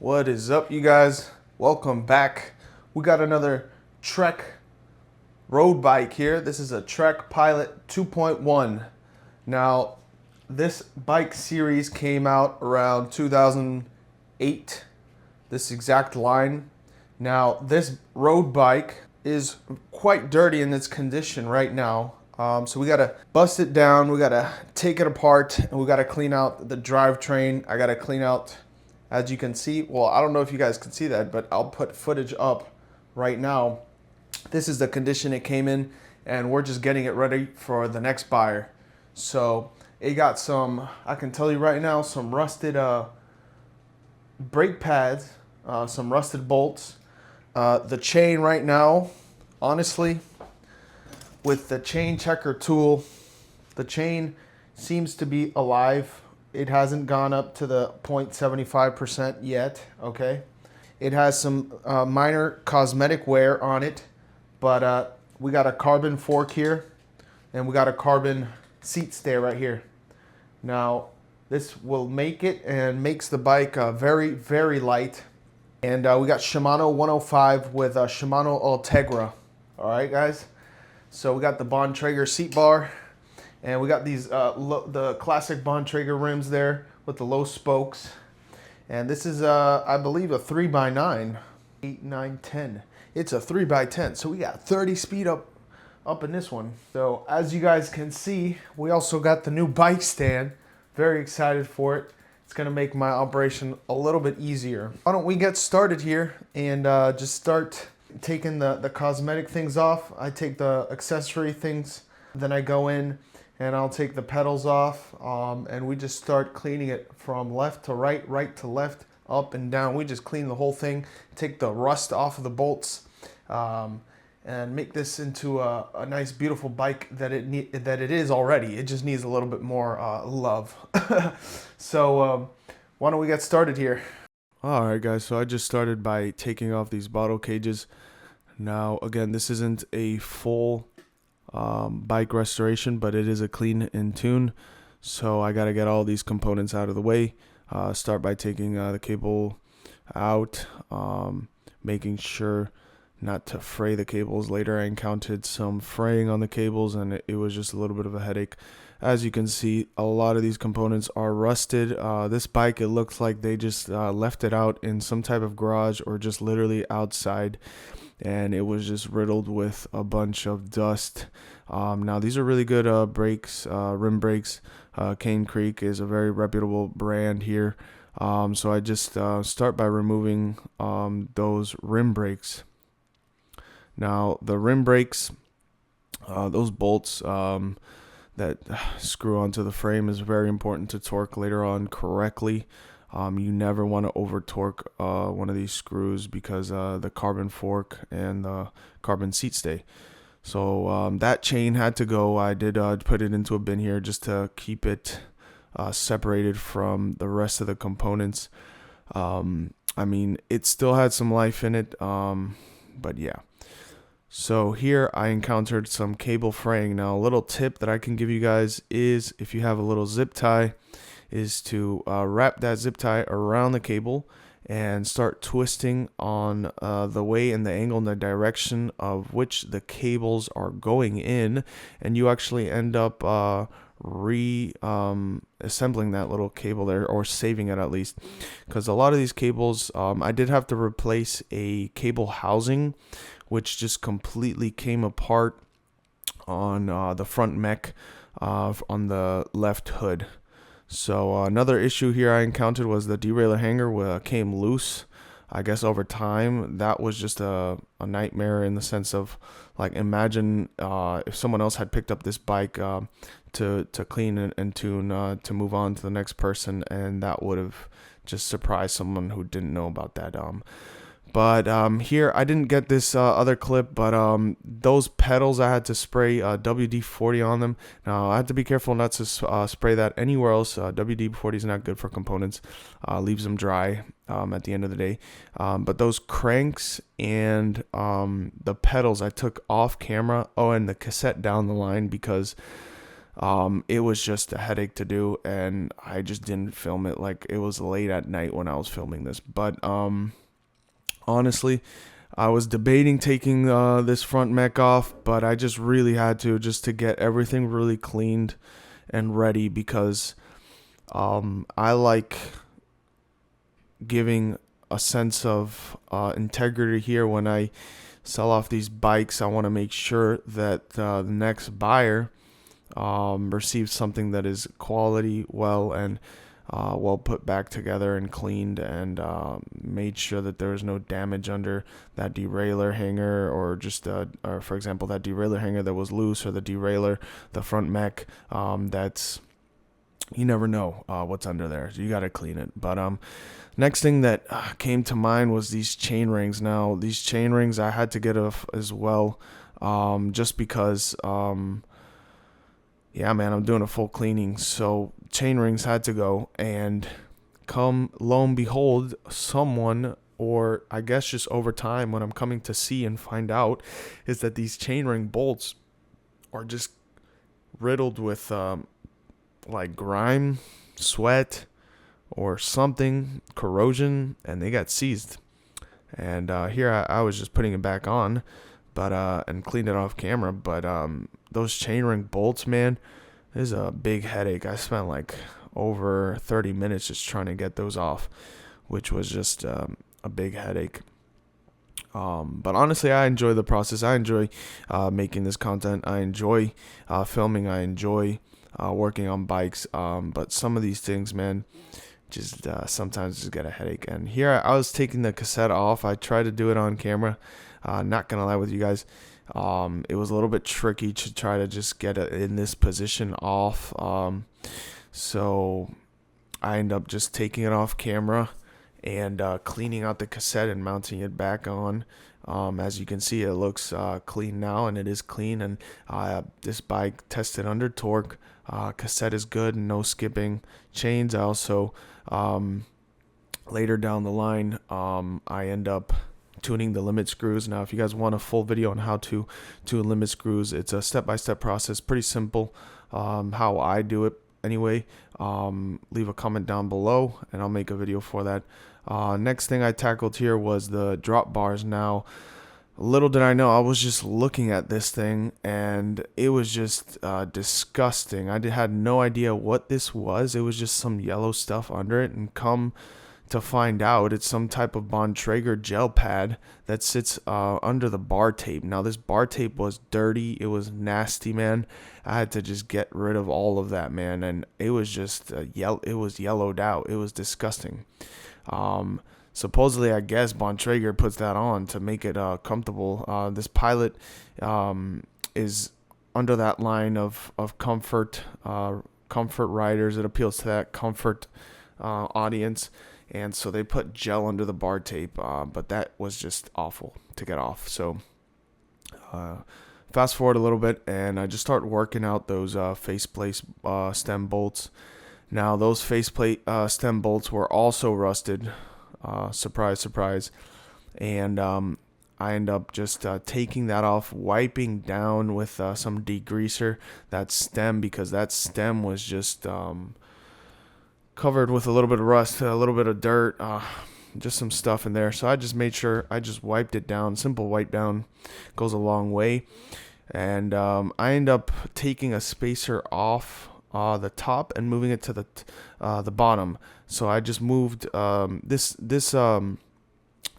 What is up, you guys? Welcome back. We got another Trek road bike here. This is a Trek Pilot 2.1. Now, this bike series came out around 2008, this exact line. Now, this road bike is quite dirty in its condition right now. So we gotta bust it down, we gotta take it apart, and we gotta clean out the drivetrain. I gotta clean out, as you can see, well, I don't know if you guys can see that, but I'll put footage up right now. This is the condition it came in, and we're just getting it ready for the next buyer. So it got some, I can tell you right now, some rusted brake pads, some rusted bolts. The chain right now, honestly, with the chain checker tool, the chain seems to be alive. It hasn't gone up to the 0.75% yet, okay? It has some minor cosmetic wear on it, but we got a carbon fork here, and we got a carbon seat stay right here. Now, this will make it and makes the bike very, very light. And we got Shimano 105 with Shimano Ultegra. All right, guys? So we got the Bontrager seat bar, and we got these the classic Bontrager rims there with the low spokes. And this is, I believe, a 3x9, 8, 9, 10. It's a 3x10, so we got 30 speed up in this one. So as you guys can see, we also got the new bike stand. Very excited for it. It's gonna make my operation a little bit easier. Why don't we get started here and just start taking the cosmetic things off. I take the accessory things, then I go in and I'll take the pedals off, and we just start cleaning it from left to right, right to left, up and down. We just clean the whole thing, take the rust off of the bolts, and make this into a nice, beautiful bike that it is already. It just needs a little bit more love. So why don't we get started here? All right, guys, so I just started by taking off these bottle cages. Now, again, this isn't a full bike restoration, but it is a clean and tune. So I got to get all these components out of the way. Start by taking the cable out, making sure not to fray the cables. Later, I encountered some fraying on the cables, and it was just a little bit of a headache. As you can see, a lot of these components are rusted. This bike, it looks like they just left it out in some type of garage or just literally outside, and it was just riddled with a bunch of dust. Now, these are really good brakes, rim brakes. Cane Creek is a very reputable brand here. So I just start by removing those rim brakes. Now, the rim brakes, those bolts that screw onto the frame, is very important to torque later on correctly. You never want to over torque one of these screws because the carbon fork and the carbon seat stay. So that chain had to go. I did put it into a bin here just to keep it separated from the rest of the components. I mean, it still had some life in it, but yeah. So here I encountered some cable fraying. Now, a little tip that I can give you guys is, if you have a little zip tie, is to wrap that zip tie around the cable and start twisting on the way and the angle and the direction of which the cables are going in, and you actually end up assembling that little cable there, or saving it at least, because a lot of these cables, I did have to replace a cable housing which just completely came apart on the front mech on the left hood. So another issue here I encountered was the derailleur hanger came loose. I guess over time that was just a nightmare, in the sense of, like, imagine if someone else had picked up this bike to clean and tune to move on to the next person, and that would have just surprised someone who didn't know about that. But here, I didn't get this other clip, but those pedals, I had to spray WD-40 on them. Now, I had to be careful not to spray that anywhere else. WD-40 is not good for components. Leaves them dry at the end of the day. But those cranks and the pedals I took off camera. Oh, and the cassette down the line, because It was just a headache to do, and I just didn't film it. Like, it was late at night when I was filming this. But honestly, I was debating taking this front mech off, but I just really had to, just to get everything really cleaned and ready, because I like giving a sense of integrity here when I sell off these bikes. I want to make sure that the next buyer receives something that is quality, and well put back together and cleaned, and made sure that there is no damage under that derailleur hanger, or just or for example, that derailleur hanger that was loose, or the derailleur, the front mech, that's, you never know what's under there, so you got to clean it. But next thing that came to mind was these chain rings. Now, these chain rings I had to get off as well, just because yeah, man, I'm doing a full cleaning, so chain rings had to go. And lo and behold, someone, or I guess just over time, when I'm coming to see and find out, is that these chain ring bolts are just riddled with like grime, sweat, or something, corrosion, and they got seized. And here I was just putting it back on, but and cleaned it off camera. But those chainring bolts, man, is a big headache. I spent like over 30 minutes just trying to get those off, which was just a big headache. But honestly, I enjoy the process. I enjoy making this content. I enjoy filming. I enjoy working on bikes. But some of these things, man, just sometimes just get a headache. And here I was taking the cassette off. I tried to do it on camera. Not gonna lie with you guys, it was a little bit tricky to try to just get it in this position off. So I ended up just taking it off camera and cleaning out the cassette and mounting it back on. As you can see, it looks clean now, and it is clean. And this bike tested under torque. Cassette is good, no skipping chains. I also later down the line, I end up tuning the limit screws. Now, if you guys want a full video on how to tune limit screws, it's a step-by-step process, pretty simple. How I do it anyway. Leave a comment down below and I'll make a video for that. Next thing I tackled here was the drop bars. Now, little did I know, I was just looking at this thing and it was just disgusting. I had no idea what this was. It was just some yellow stuff under it, and come to find out, it's some type of Bontrager gel pad that sits under the bar tape. Now, this bar tape was dirty. It was nasty, man. I had to just get rid of all of that, man, and it was just it was yellowed out. It was disgusting. Supposedly, I guess Bontrager puts that on to make it comfortable. This Pilot is under that line of comfort riders. It appeals to that comfort audience. And so they put gel under the bar tape, but that was just awful to get off. So fast forward a little bit, and I just start working out those faceplate stem bolts. Now, those faceplate stem bolts were also rusted. Surprise, surprise. And I end up just taking that off, wiping down with some degreaser that stem, because that stem was just covered with a little bit of rust, a little bit of dirt, just some stuff in there. So I just made sure I just wiped it down. Simple wipe down goes a long way. And I end up taking a spacer off the top and moving it to the bottom. So I just moved this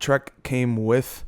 Trek came with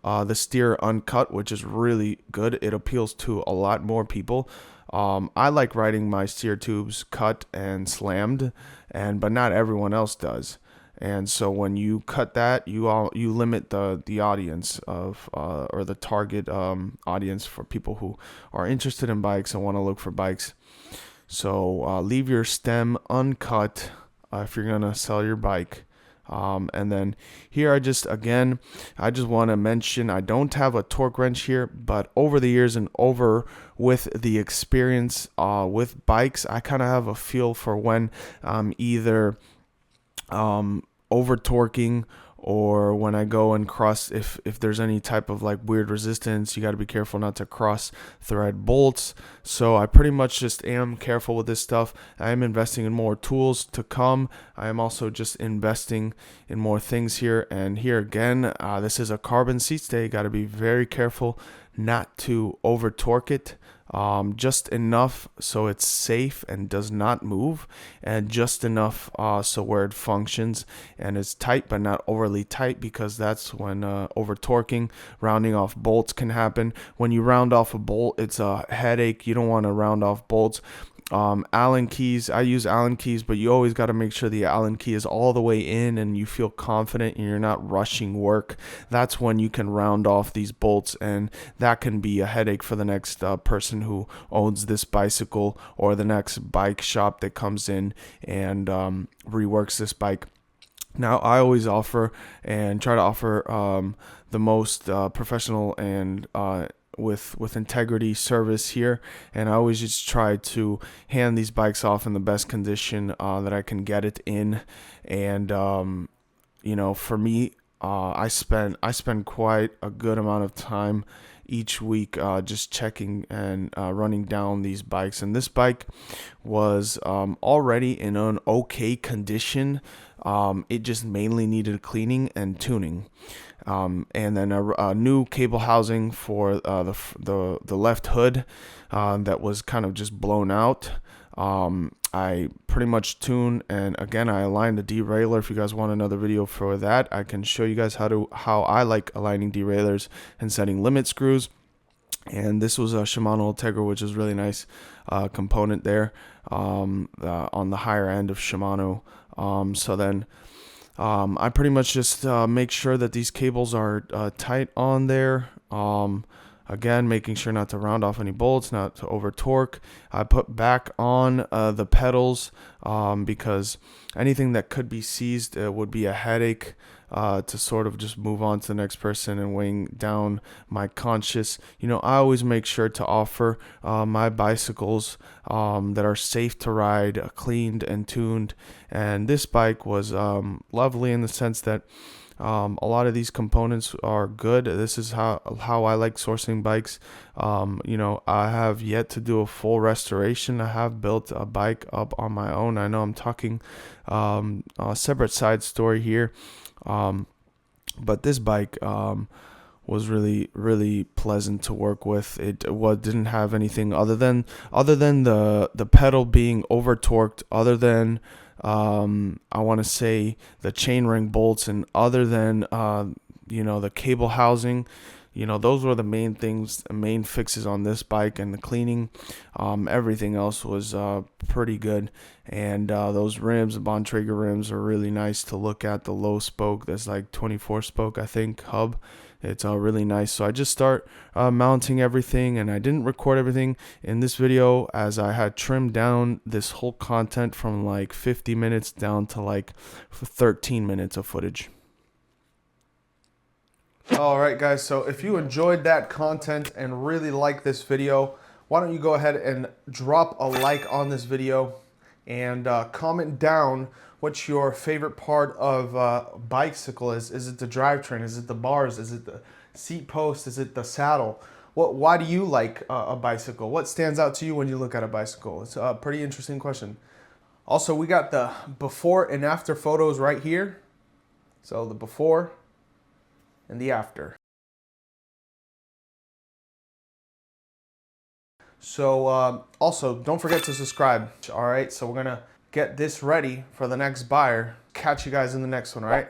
the steer uncut, which is really good. It appeals to a lot more people. I like riding my steer tubes cut and slammed, but not everyone else does. And so when you cut that, you limit the audience of or the target audience for people who are interested in bikes and want to look for bikes. So leave your stem uncut if you're gonna sell your bike. And then here I just want to mention, I don't have a torque wrench here, but over the years and over with the experience with bikes, I kind of have a feel for when I'm either over torquing or when I go and cross, if there's any type of like weird resistance, you got to be careful not to cross thread bolts. So I pretty much just am careful with this stuff. I am investing in more tools to come. I am also just investing in more things here. And here again, this is a carbon seat stay. Got to be very careful not to over torque it. Just enough so it's safe and does not move, and just enough so where it functions and is tight but not overly tight, because that's when over torquing, rounding off bolts can happen. When you round off a bolt, it's a headache. You don't want to round off bolts. Allen keys, I use Allen keys, but you always got to make sure the Allen key is all the way in and you feel confident and you're not rushing work. That's when you can round off these bolts, and that can be a headache for the next person who owns this bicycle, or the next bike shop that comes in and reworks this bike. Now, I always offer and try to offer the most professional and with integrity service here, and I always just try to hand these bikes off in the best condition that I can get it in. And you know, for me, I spend quite a good amount of time each week just checking and running down these bikes. And this bike was already in an okay condition. It just mainly needed cleaning and tuning. And then a new cable housing for the left hood that was kind of just blown out. I pretty much tuned, and again I aligned the derailleur. If you guys want another video for that, I can show you guys how I like aligning derailleurs and setting limit screws. And this was a Shimano Ultegra, which is really nice component there on the higher end of Shimano. So then I pretty much just make sure that these cables are tight on there. Again, making sure not to round off any bolts, not to over torque. I put back on the pedals because anything that could be seized would be a headache to sort of just move on to the next person and weighing down my conscience. You know, I always make sure to offer my bicycles that are safe to ride, cleaned and tuned. And this bike was lovely in the sense that a lot of these components are good. This is how I like sourcing bikes. You know, I have yet to do a full restoration. I have built a bike up on my own. I know I'm talking a separate side story here, but this bike was really pleasant to work with. It didn't have anything other than the pedal being over torqued, other than I want to say the chainring bolts, and other than you know, the cable housing. You know, those were the main things, main fixes on this bike, and the cleaning. Everything else was pretty good. And those rims, the Bontrager rims, are really nice to look at. The low spoke, that's like 24 spoke, I think, hub. It's really nice. So I just start mounting everything, and I didn't record everything in this video as I had trimmed down this whole content from like 50 minutes down to like 13 minutes of footage. Alright guys, so if you enjoyed that content and really like this video, why don't you go ahead and drop a like on this video, and comment down what your favorite part of bicycle is. Is it the drivetrain? Is it the bars? Is it the seat post? Is it the saddle? Why do you like a bicycle? What stands out to you when you look at a bicycle? It's a pretty interesting question. Also, we got the before and after photos right here. So the before and the after. So also, don't forget to subscribe. All right, so we're gonna get this ready for the next buyer. Catch you guys in the next one, all right?